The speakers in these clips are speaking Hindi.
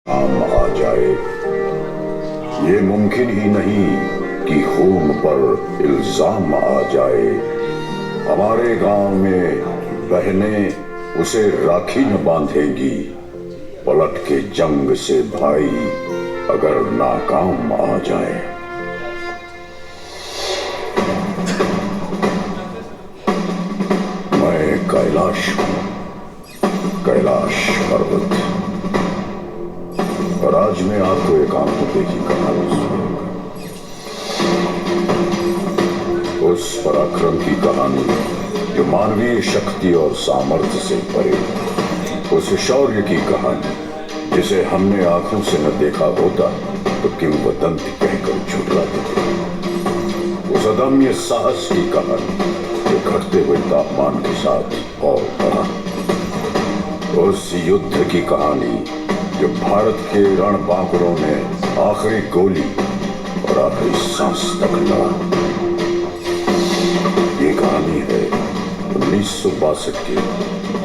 काम आ जाए। ये मुमकिन ही नहीं कि खून पर इल्जाम आ जाए। हमारे गांव में बहनें उसे राखी न बांधेंगी। पलट के जंग से भाई अगर नाकाम आ जाए। मैं कैलाश हूं, कैलाश पर्वत। और आज मैं आपको एक आंखों देखी कहानी सुनाऊंगा। उस पराक्रम की कहानी जो मानवीय शक्ति और सामर्थ्य से परे, उस शौर्य की कहानी जिसे हमने आंखों से न देखा होता तो किंवदंती कहकर झुठलाते थे। उस अदम्य साहस की कहानी जो घटते हुए तापमान के साथ और बढ़ा। उस युद्ध की कहानी जो भारत के रणबांकुरों ने आखिरी गोली और आखिरी सांस तक लड़ा। ये कहानी है 1962 के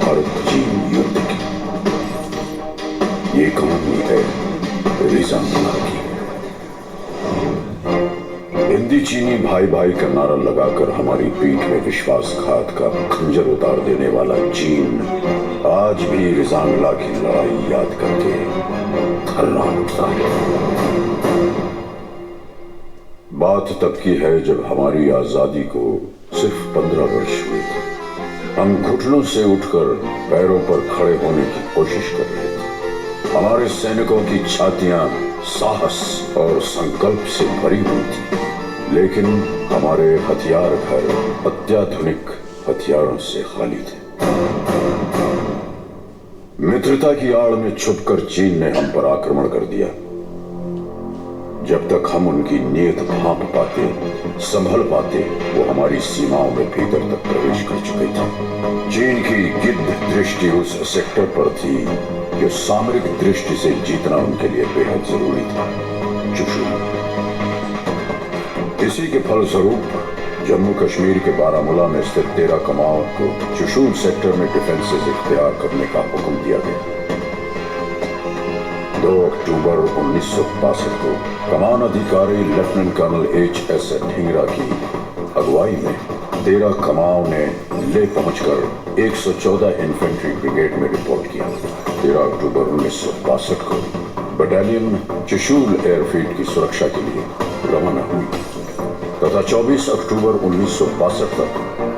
भारत चीन युद्ध की। ये कहानी है रिजांगला की। हिंदी चीनी भाई भाई का नारा लगाकर हमारी पीठ में विश्वासघात का खंजर उतार देने वाला चीन आज भी रिजांगला की लड़ाई याद करके थर्रा उठता है। बात तब की है जब हमारी आजादी को सिर्फ 15 वर्ष हुए थे। हम घुटनों से उठकर पैरों पर खड़े होने की कोशिश कर रहे थे। हमारे सैनिकों की छातियां साहस और संकल्प से भरी हुई थी, लेकिन हमारे हथियार घर अत्याधुनिक हथियारों से खाली थे। मित्रता की आड़ में छुपकर चीन ने हम पर आक्रमण कर दिया। जब तक हम उनकी नीयत भांप पाते, संभल पाते, वो हमारी सीमाओं में भीतर तक प्रवेश कर चुके थे। चीन की गिद्ध दृष्टि उस सेक्टर पर थी जो सामरिक दृष्टि से जीतना उनके लिए बेहद जरूरी था, चुशूल। इसी के फलस्वरूप जम्मू कश्मीर के बारामूला में स्थित 13 कमाओं को चुशूल सेक्टर में डिफेंसेस इख्तियार करने का हुक्म दिया गया। 2 अक्टूबर 1962 को कमान अधिकारी लेफ्टिनेंट कर्नल H.S. ढींगरा की अगुवाई में 13 कमाओं ने ले पहुंचकर 114 इन्फेंट्री ब्रिगेड में रिपोर्ट किया। 13 अक्टूबर 1962 को बटालियन चुशूल एयरफील्ड की सुरक्षा के लिए रवाना हुई तथा 24 अक्टूबर 1962 तक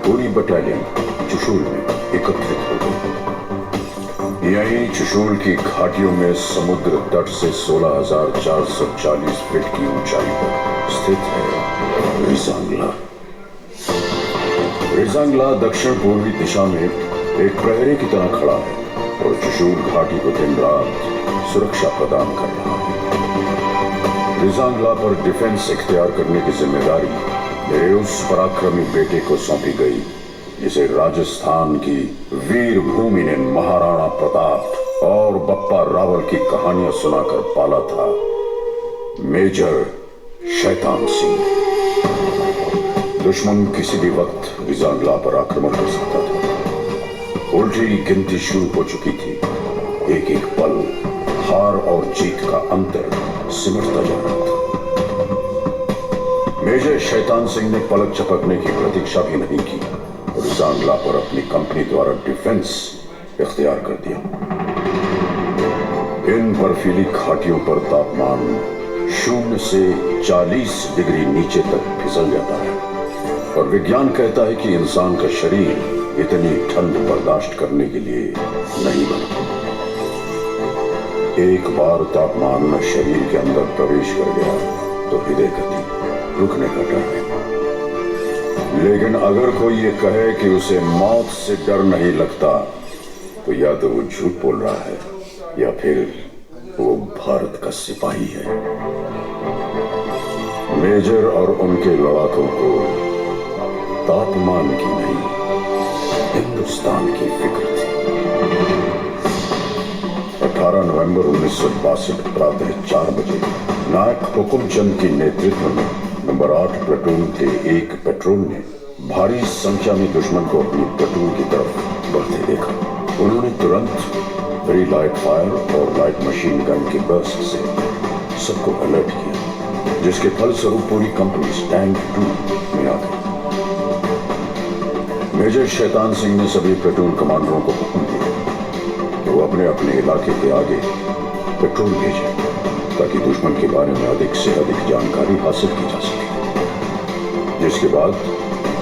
पूरी बटालियन चुशूल में एकत्रित हो गई। यहीं चुशूल की घाटियों में समुद्र तट से 16,440 फीट की ऊंचाई पर स्थित है रिजांगला। रिजांगला दक्षिण पूर्वी दिशा में एक प्रहरी की तरह खड़ा है और चुशूल घाटी को दिन रात सुरक्षा प्रदान कर रहा है। रिजांगला पर डिफेंस इख्तियार करने की जिम्मेदारी मेरे उस पराक्रमी बेटे को सौंपी गई जिसे राजस्थान की वीर भूमि ने महाराणा प्रताप और बप्पा रावल की कहानियां सुनाकर पाला था, मेजर शैतान सिंह। दुश्मन किसी भी वक्त रिजांगला पर आक्रमण कर सकता था। उल्टी गिनती शुरू हो चुकी थी। एक एक पल हार और जीत का अंतर सिमटता जा रहा था। मेजर शैतान सिंह ने पलक झपकने की प्रतीक्षा भी नहीं की और रिजांगला पर अपनी कंपनी द्वारा डिफेंस इख्तियार कर दिया। इन बर्फीली घाटियों पर तापमान 0 से 40 डिग्री नीचे तक फिसल जाता है और विज्ञान कहता है कि इंसान का शरीर इतनी ठंड बर्दाश्त करने के लिए नहीं बना। एक बार तापमान शरीर के अंदर प्रवेश कर गया तो हृदय गति रुकने का डर है। लेकिन अगर कोई ये कहे कि उसे मौत से डर नहीं लगता तो या तो वो झूठ बोल रहा है या फिर वो भारत का सिपाही है। मेजर और उनके लड़ाकों को तापमान की नहीं, हिंदुस्तान की फिक्र थी। 18 नवंबर 1962 प्रातः 4 बजे नायक हुकुमचंद के नेतृत्व में नंबर 8 प्लेटून के एक पेट्रोल ने भारी संख्या में दुश्मन को अपनी प्लेटून की तरफ बढ़ते देखा। उन्होंने तुरंत वेरी लाइट फायर और लाइट मशीन गन के बर्स्ट से सबको अलर्ट किया, जिसके फलस्वरूप पूरी कंपनी स्टैंड 2 में आ गई। मेजर शैतान सिंह ने सभी प्लेटून कमांडरों को हुक्म दिया कि वो अपने अपने इलाके के आगे पेट्रोल भेजें ताकि दुश्मन के बारे में अधिक से अधिक जानकारी हासिल की जा सके। जिसके बाद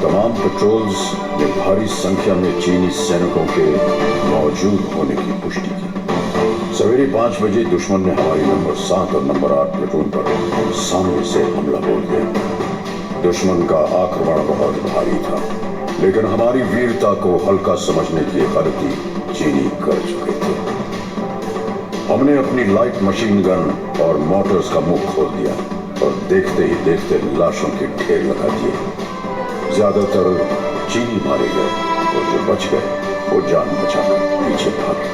तमाम पेट्रोल्स ने भारी संख्या में चीनी सैनिकों के मौजूद होने की पुष्टि की। सवेरे 5 बजे दुश्मन ने हमारी नंबर 7 और नंबर 8 प्लेटून पर सामने से हमला बोल दिया। दुश्मन का आक्रमण बहुत भारी था, लेकिन हमारी वीरता को हल्का समझने की गलती चीनी कर चुके थे। हमने अपनी लाइट मशीन गन और मोटर्स का मुंह खोल दिया और देखते ही देखते लाशों के ढेर लगा दिए। ज्यादातर चीनी मारे गए और जो बच गए वो जान बचाकर पीछे भागे।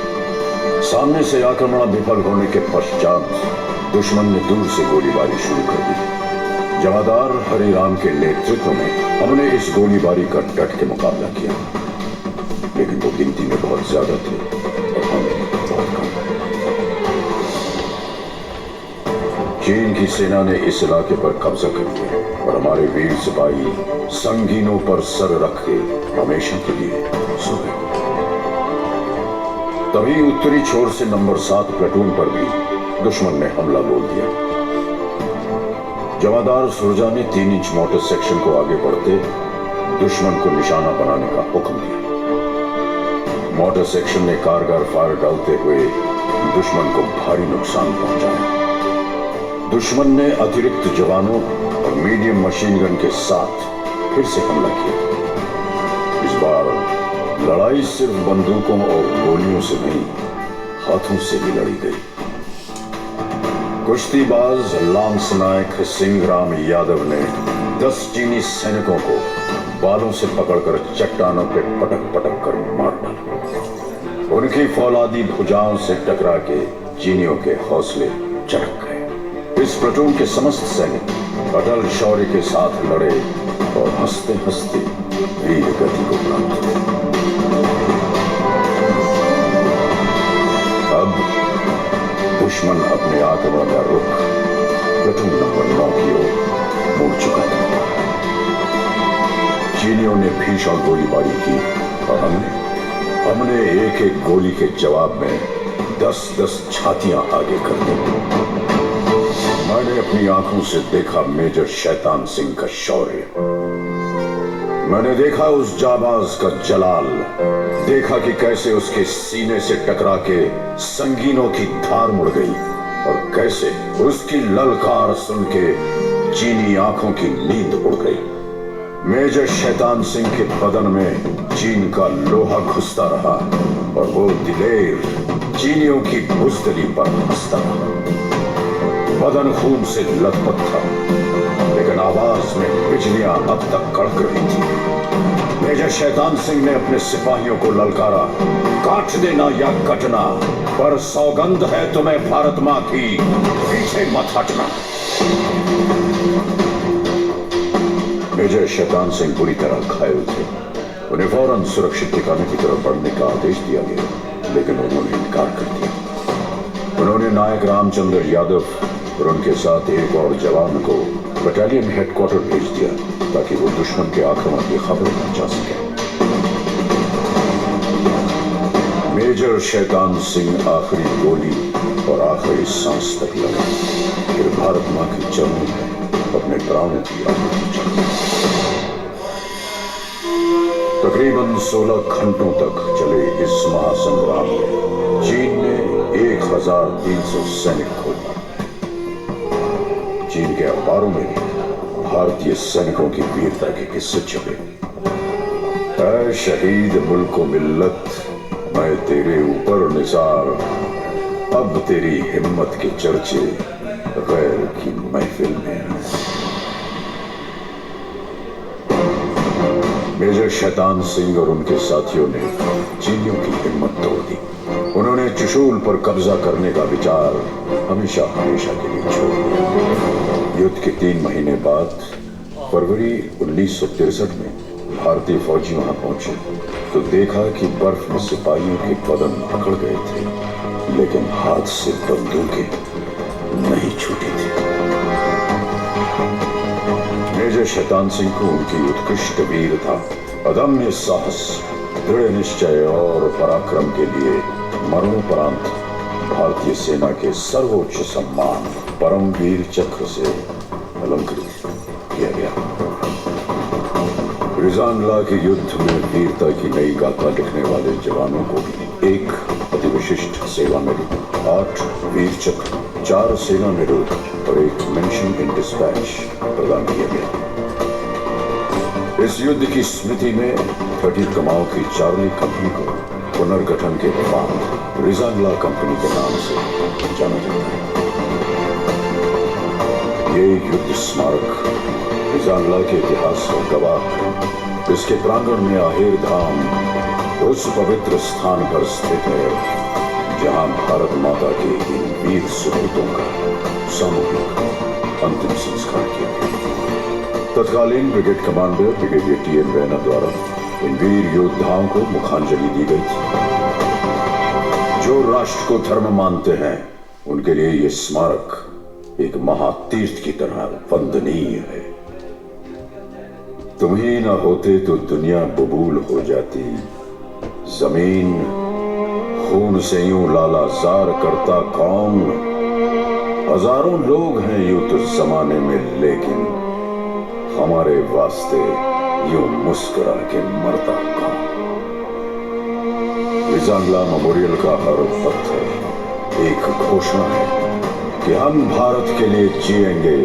सामने से आक्रमण विफल होने के पश्चात दुश्मन ने दूर से गोलीबारी शुरू कर दी। जमादार हरिराम के नेतृत्व में हमने इस गोलीबारी का डट के मुकाबला किया, लेकिन वो गिनती में बहुत ज्यादा थे और हम बहुत कम। चीन की सेना ने इस इलाके पर कब्जा कर लिया और हमारे वीर सिपाही संगीनों पर सर रख के हमेशा के लिए सो गए। तभी उत्तरी छोर से नंबर 7 प्लेटून पर भी दुश्मन ने हमला बोल दिया। जमादार सुरजा ने 3 इंच मोटर सेक्शन को आगे बढ़ते दुश्मन को निशाना बनाने का हुक्म दिया। मोटर सेक्शन ने कारगर फायर डालते हुए दुश्मन को भारी नुकसान पहुंचाया। दुश्मन ने अतिरिक्त जवानों और मीडियम मशीन गन के साथ फिर से हमला किया। इस बार लड़ाई सिर्फ बंदूकों और गोलियों से नहीं, हाथों से भी लड़ी गई। कुश्तीबाज लांस नायक सिंहराम यादव ने 10 चीनी सैनिकों को बालों से पकड़कर चट्टानों पे पटक पटक कर मार डाला। उनकी फौलादी भुजाओं से टकरा के चीनियों के हौसले चढ़क गए। इस प्लेटून के समस्त सैनिक अटल शौर्य के साथ लड़े और हंसते हंसते वीर गति को प्राप्त हुए। अब दुश्मन अपने आक्रमण का रुख प्लेटून नंबर 9 की ओर मोड़ चुका था। चीनियों ने भीषण गोलीबारी की और हमने एक एक गोली के जवाब में 10-10 छातियां आगे कर दी। मैंने अपनी आंखों से देखा मेजर शैतान सिंह का शौर्य। मैंने देखा उस जाबाज का जलाल, देखा कि कैसे उसके सीने से टकरा के संगीनों की धार मुड़ गई और कैसे उसकी ललकार सुन के चीनी आंखों की नींद उड़ गई। मेजर शैतान सिंह के बदन में चीन का लोहा घुसता रहा और वो दिलेर चीनियों की बुज़दिली पर हंसता रहा। बदन खून से लथपथ था, लेकिन आवाज में बिजलियां अब तक कड़क रही थी। मेजर शैतान सिंह ने अपने सिपाहियों को ललकारा, काट देना या कटना, पर सौगंध है तुम्हें भारत मां की, पीछे मत हटना। मेजर शैतान सिंह बुरी तरह घायल थे। उन्हें फौरन सुरक्षित ठिकाने की तरफ बढ़ने का आदेश दिया गया, लेकिन उन्होंने इनकार कर दिया। उन्होंने नायक रामचंद्र यादव और उनके साथ एक और जवान को बटालियन हेडक्वार्टर भेज दिया ताकि वो दुश्मन के आक्रमण की खबर पहुंचा सके। मेजर शैतान सिंह आखिरी गोली और आखिरी सांस तक लड़े, फिर भारत मां के चरणों में अपने प्राणों की आहुति चढ़ाई। तकरीबन 16 घंटों तक चले इस महासंग्राम में चीन ने 1300 सैनिक खो दिए। चीन के अखबारों में भी भारतीय सैनिकों की वीरता के किस्से छपे। ऐ शहीद मुल्क मिल्लत, मैं तेरे ऊपर निसार, अब तेरी हिम्मत के चर्चे गैर की महफिल में। मेजर शैतान सिंह और उनके साथियों ने चीनियों की हिम्मत तोड़ दी। उन्होंने चुशूल पर कब्जा करने का विचार हमेशा हमेशा के लिए छोड़ दिया। युद्ध के 3 महीने बाद फरवरी 1963 में भारतीय फौजी वहां पहुंचे तो देखा कि बर्फ में सिपाहियों के बदन अकड़ गए थे लेकिन हाथ से बंदूकें नहीं छूटी थी। मेजर शैतान सिंह को उनकी उत्कृष्ट वीरता, अदम्य साहस, दृढ़ निश्चय और पराक्रम के लिए मरणोपरांत भारतीय सेना के सर्वोच्च सम्मान परमवीर चक्र से अलंकृत किया गया। रिजांगला के युद्ध में वीरता की नई गाथा लिखने वाले जवानों को भी एक अति विशिष्ट सेवा मेडल, 8 वीर चक्र, 4 सेना मेडल और एक मेंशन इन डिस्पैच प्रदान किया गया। इस युद्ध की स्मृति में 30 कमाओं की चार्ली कंपनी को पुनर्गठन के बाद रिजांगला कंपनी के नाम से जाना जाता है। ये युद्ध स्मारक रिजांगला के इतिहास का गवाह है। इसके प्रांगण में आहेर धाम उस पवित्र स्थान पर स्थित है जहां भारत माता के इन वीर सुपूतों का सामूहिक अंतिम संस्कार किया गया। तत्कालीन brigade commander brigadier TN. Raina द्वारा इन वीर योद्धाओं को मुखांजलि दी गई थी। जो राष्ट्र को धर्म मानते हैं उनके लिए यह स्मारक एक महातीर्थ की तरह वंदनीय है। तुम ही ना होते तो दुनिया बबूल हो जाती, जमीन खून से यूं लालाजार करता कौन। हजारों लोग हैं यूं तो जमाने में, लेकिन हमारे वास्ते यूं मुस्कुरा के मरता कौन। रिजांगला मेमोरियल का हर पत्थर एक घोषणा है कि हम भारत के लिए जिएंगे,